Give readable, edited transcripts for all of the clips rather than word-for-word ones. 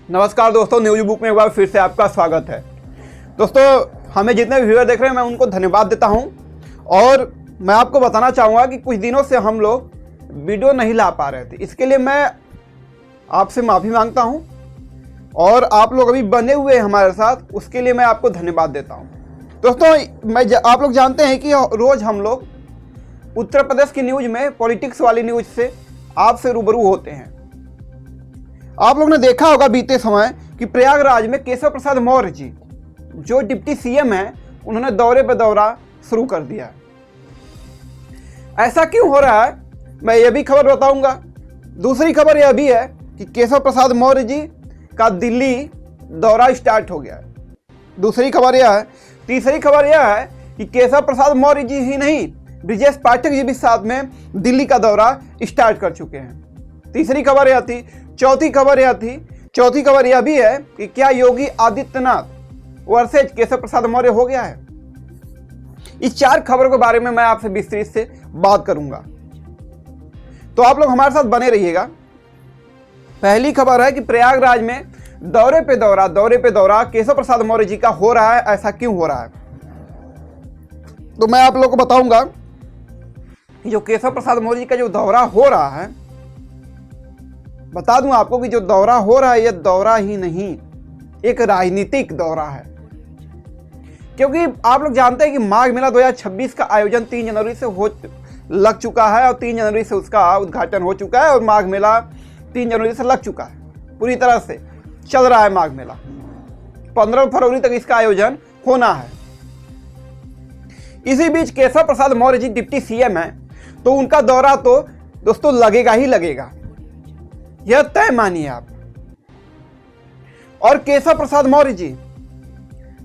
नमस्कार दोस्तों, news book में एक बार फिर से आपका स्वागत है। दोस्तों, हमें जितने भी व्यूअर देख रहे हैं मैं उनको धन्यवाद देता हूं और मैं आपको बताना चाहूँगा कि कुछ दिनों से हम लोग वीडियो नहीं ला पा रहे थे। इसके लिए मैं आपसे माफ़ी मांगता हूं और आप लोग अभी बने हुए हैं हमारे साथ, उसके लिए मैं आपको धन्यवाद देता हूं। दोस्तों, आप लोग जानते हैं कि रोज़ हम लोग उत्तर प्रदेश की न्यूज़ में पॉलिटिक्स वाली न्यूज़ से आपसे रूबरू होते हैं। आप लोग ने देखा होगा बीते समय कि प्रयागराज में केशव प्रसाद मौर्य जी जो डिप्टी सीएम हैं, उन्होंने दौरे पर दौरा शुरू कर दिया। ऐसा क्यों हो रहा है मैं ये भी खबर बताऊंगा। दूसरी खबर यह भी है कि केशव प्रसाद मौर्य जी का दिल्ली दौरा स्टार्ट हो गया है। दूसरी खबर यह है। तीसरी खबर यह है कि केशव प्रसाद मौर्य जी ही नहीं, ब्रिजेश पाठक जी भी साथ में दिल्ली का दौरा स्टार्ट कर चुके हैं। तीसरी खबर यह थी। चौथी खबर यह भी है कि क्या योगी आदित्यनाथ वर्सेज केशव प्रसाद मौर्य हो गया है। इस चार खबरों के बारे में मैं आपसे विस्तृत से बात करूंगा, तो आप लोग हमारे साथ बने रहिएगा। पहली खबर है कि प्रयागराज में दौरे पे दौरा केशव प्रसाद मौर्य जी का हो रहा है। ऐसा क्यों हो रहा है, तो मैं आप लोग को बताऊंगा कि जो केशव प्रसाद मौर्य जी का जो दौरा हो रहा है, बता दूं आपको कि जो दौरा हो रहा है यह दौरा ही नहीं, एक राजनीतिक दौरा है। क्योंकि आप लोग जानते हैं कि माघ मेला 2026 का आयोजन 3 जनवरी से लग चुका है और 3 जनवरी से उसका उद्घाटन हो चुका है और माघ मेला 3 जनवरी से लग चुका है, पूरी तरह से चल रहा है माघ मेला। 15 फरवरी तक इसका आयोजन होना है। इसी बीच केशव प्रसाद मौर्य जी डिप्टी सीएम हैं, तो उनका दौरा तो दोस्तों लगेगा ही लगेगा, यह तय मानिए आप। और केशव प्रसाद मौर्य जी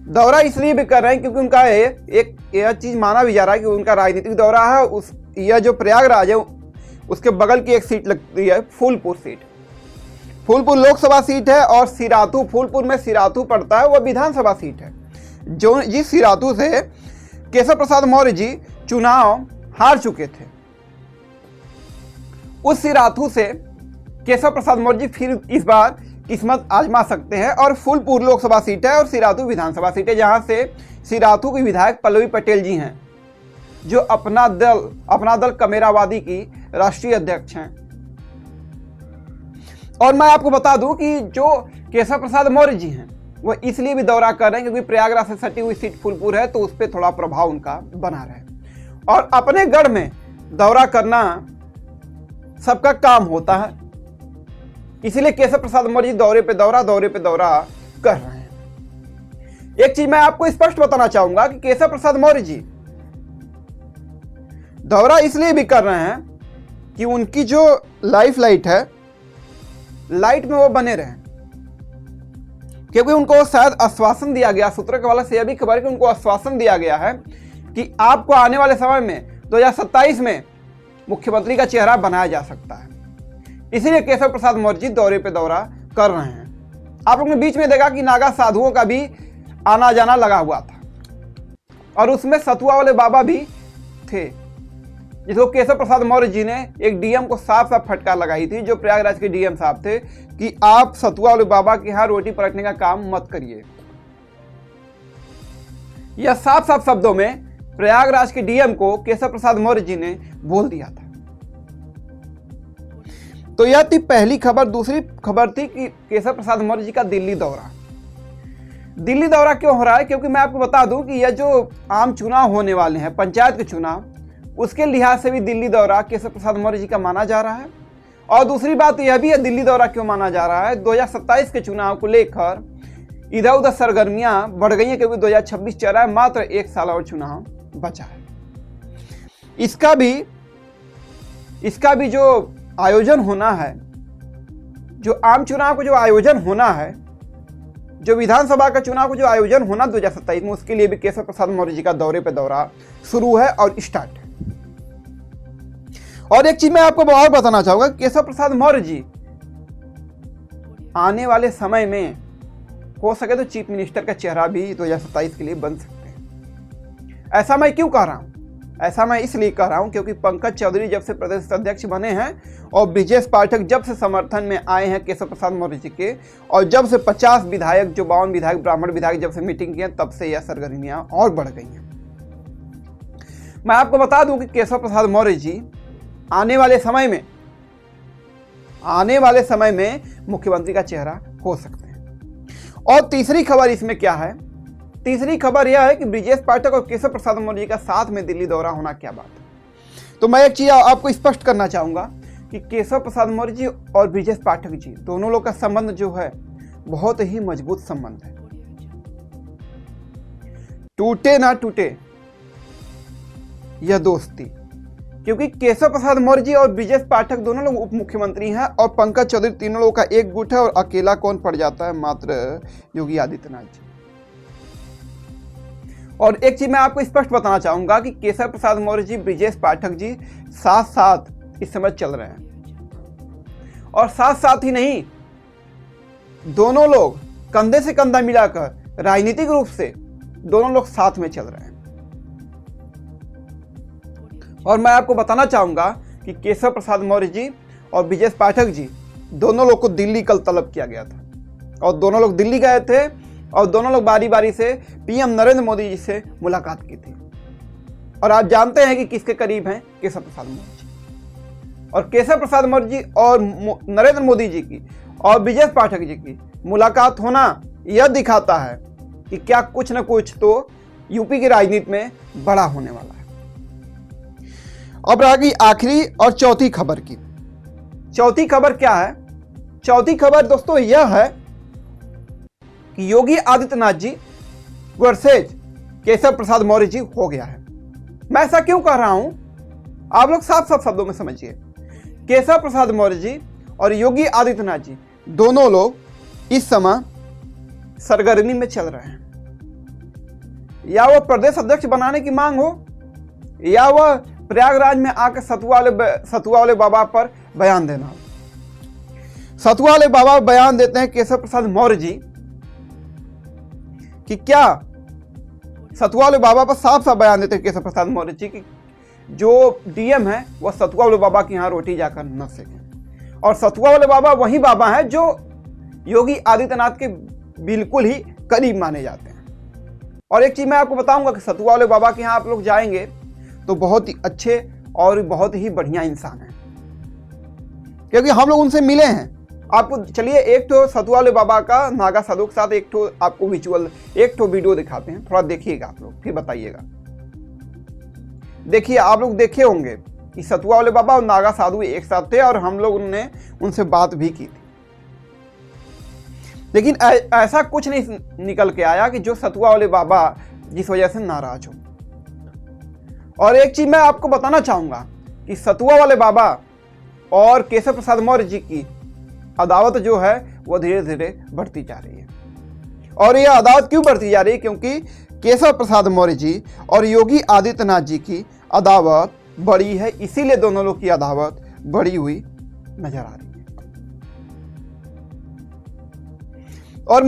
दौरा इसलिए भी कर रहे हैं क्योंकि उनका यह चीज माना भी जा रहा है कि उनका राजनीतिक दौरा है। यह जो प्रयागराज है उसके बगल की एक सीट लगती है, फूलपुर सीट। फूलपुर लोकसभा सीट है और सिराथू, फूलपुर में सिराथू पड़ता है, वह विधानसभा सीट है। जो जिस सिराथू से केशव प्रसाद मौर्य जी चुनाव हार चुके थे, उस सिराथू से केशव प्रसाद मौर्य जी फिर इस बार किस्मत आजमा सकते हैं। और फूलपुर लोकसभा सीट है और सिराथू विधानसभा सीट है, जहां से सिराथू की विधायक पल्लवी पटेल जी हैं, जो अपना दल कमेरावादी की राष्ट्रीय अध्यक्ष हैं। और मैं आपको बता दूं कि जो केशव प्रसाद मौर्य जी हैं वो इसलिए भी दौरा कर रहे हैं क्योंकि प्रयागराज से सटी हुई सीट फूलपुर है, तो उस पर थोड़ा प्रभाव उनका बना रहे। और अपने गढ़ में दौरा करना सबका काम होता है, इसलिए केशव प्रसाद मौर्य जी दौरे पे दौरा कर रहे हैं। एक चीज मैं आपको स्पष्ट बताना चाहूंगा कि केशव प्रसाद मौर्य जी दौरा इसलिए भी कर रहे हैं कि उनकी जो लाइफ लाइट है, लाइट में वो बने रहें। क्योंकि उनको शायद आश्वासन दिया गया, सूत्रों के हवाले से यह भी खबर है कि उनको आश्वासन दिया गया है कि आपको आने वाले समय में 2027 में मुख्यमंत्री का चेहरा बनाया जा सकता है। इसीलिए केशव प्रसाद मौर्य जी दौरे पे दौरा कर रहे हैं। आप लोगों ने बीच में देखा कि नागा साधुओं का भी आना जाना लगा हुआ था और उसमें सतुआ वाले बाबा भी थे, जिसको केशव प्रसाद मौर्य जी ने एक डीएम को साफ साफ फटकार लगाई थी, जो प्रयागराज के डीएम साहब थे, कि आप सतुआ वाले बाबा के यहां रोटी पलटने का काम मत करिए। यह साफ साफ शब्दों में प्रयागराज के डीएम को केशव प्रसाद मौर्य जी ने बोल दिया था। तो यह थी पहली खबर। दूसरी खबर थी कि केशव प्रसाद मौर्य जी का दिल्ली दौरा क्यों हो रहा है, क्योंकि मैं आपको बता दूं कि यह जो आम चुनाव होने वाले हैं, पंचायत के चुनाव, उसके लिहाज से भी दिल्ली दौरा केशव प्रसाद मौर्य जी का माना जा रहा है। और दूसरी बात यह भी है, दिल्ली दौरा क्यों माना जा रहा है, 2027 के चुनाव को लेकर इधर उधर सरगर्मियां बढ़ गई हैं, क्योंकि 2026 चल रहा है, मात्र 1 साल और चुनाव बचा है। इसका भी जो आयोजन होना है, जो आम चुनाव को जो आयोजन होना है, जो विधानसभा का चुनाव को जो आयोजन होना 2027 में, उसके लिए भी केशव प्रसाद मौर्य जी का दौरे पे दौरा शुरू है और स्टार्ट है। और एक चीज मैं आपको और बताना चाहूंगा, केशव प्रसाद मौर्य जी आने वाले समय में हो सके तो चीफ मिनिस्टर का चेहरा भी 2027 के लिए बन सकते हैं। ऐसा मैं क्यों कह रहा हूं, ऐसा मैं इसलिए कह रहा हूं क्योंकि पंकज चौधरी जब से प्रदेश अध्यक्ष बने हैं और ब्रिजेश पाठक जब से समर्थन में आए हैं केशव प्रसाद मौर्य जी के, और जब से 50 विधायक, जो 52 विधायक ब्राह्मण विधायक जब से मीटिंग की हैं, तब से यह सरगर्मियां और बढ़ गई हैं। मैं आपको बता दूं कि केशव प्रसाद मौर्य जी आने वाले समय में मुख्यमंत्री का चेहरा हो सकते हैं। और तीसरी खबर इसमें क्या है? तीसरी खबर यह है कि ब्रिजेश पाठक और केशव प्रसाद मौर्य जी का साथ में दिल्ली दौरा होना क्या बात है। तो मैं एक चीज आपको स्पष्ट करना चाहूंगा कि केशव प्रसाद मौर्य जी और ब्रिजेश पाठक जी दोनों लोग का संबंध जो है बहुत ही मजबूत संबंध है। टूटे ना टूटे यह दोस्ती, क्योंकि केशव प्रसाद मौर्य जी और ब्रिजेश पाठक दोनों लोग उप मुख्यमंत्री हैं और पंकज चौधरी, तीनों लोगों का एक गुट है और अकेला कौन पड़ जाता है? मात्र योगी आदित्यनाथ जी। और एक चीज मैं आपको स्पष्ट बताना चाहूंगा कि केशव प्रसाद मौर्य जी, ब्रिजेश पाठक जी साथ साथ इस समय चल रहे हैं। और साथ साथ ही नहीं, दोनों लोग कंधे से कंधा मिलाकर राजनीतिक रूप से दोनों लोग साथ में चल रहे हैं। और मैं आपको बताना चाहूंगा कि केशव प्रसाद मौर्य जी और ब्रिजेश पाठक जी दोनों लोग को दिल्ली कल तलब किया गया था और दोनों लोग दिल्ली गए थे और दोनों लोग बारी बारी से पीएम नरेंद्र मोदी जी से मुलाकात की थी। और आप जानते हैं कि किसके करीब हैं? केशव प्रसाद मौर्य जी। और केशव प्रसाद मौर्य जी और नरेंद्र मोदी जी की और ब्रिजेश पाठक जी की मुलाकात होना यह दिखाता है कि क्या कुछ न कुछ तो यूपी की राजनीति में बड़ा होने वाला है। अब रह गई आखिरी और चौथी खबर की। चौथी खबर क्या है? चौथी खबर दोस्तों यह है कि योगी आदित्यनाथ जी वर्सेज केशव प्रसाद मौर्य जी हो गया है। मैं ऐसा क्यों कह रहा हूं, आप लोग साफ साफ शब्दों में समझिए। केशव प्रसाद मौर्य जी और योगी आदित्यनाथ जी दोनों लोग इस समय सरगर्मी में चल रहे हैं। या वो प्रदेश अध्यक्ष बनाने की मांग हो, या वह प्रयागराज में आकर सतुआ वाले बाबा पर बयान देना। सतुआ वाले बाबा बयान देते हैं केशव प्रसाद मौर्य जी कि क्या सतुआ वाले बाबा पर साफ साफ बयान देते हैं केशव प्रसाद मौर्य जी की जो डीएम है वह सतुआ वाले बाबा के यहाँ रोटी जाकर न सेकें। और सतुआ वाले बाबा वही बाबा हैं जो योगी आदित्यनाथ के बिल्कुल ही करीब माने जाते हैं। और एक चीज मैं आपको बताऊंगा कि सतुआ वाले बाबा के यहाँ आप लोग जाएंगे तो बहुत ही अच्छे और बहुत ही बढ़िया इंसान है, क्योंकि हम लोग उनसे मिले हैं। आपको चलिए एक तो सतुआ वाले बाबा का नागा साधु के साथ एक तो आपको एक तो वीडियो दिखाते हैं, थोड़ा देखिएगा आप लोग, फिर बताइएगा। देखिए, आप लोग देखे होंगे कि सतुआ वाले बाबा और नागा साधु एक साथ थे और हम लोग ने उनसे बात भी की थी, लेकिन ऐसा कुछ नहीं निकल के आया कि जो सतुआ वाले बाबा जिस वजह से नाराज हो। और एक चीज मैं आपको बताना चाहूंगा कि सतुआ वाले बाबा और केशव प्रसाद मौर्य जी की अदावत जो है वो धीरे धीरे बढ़ती जा रही है। और यह अदावत क्यों बढ़ती जा रही है? क्योंकि केशव प्रसाद मौर्य जी और योगी आदित्यनाथ जी की अदावत बड़ी है, इसीलिए दोनों लोग की अदावत बढ़ी हुई नजर आ रही है। और मैं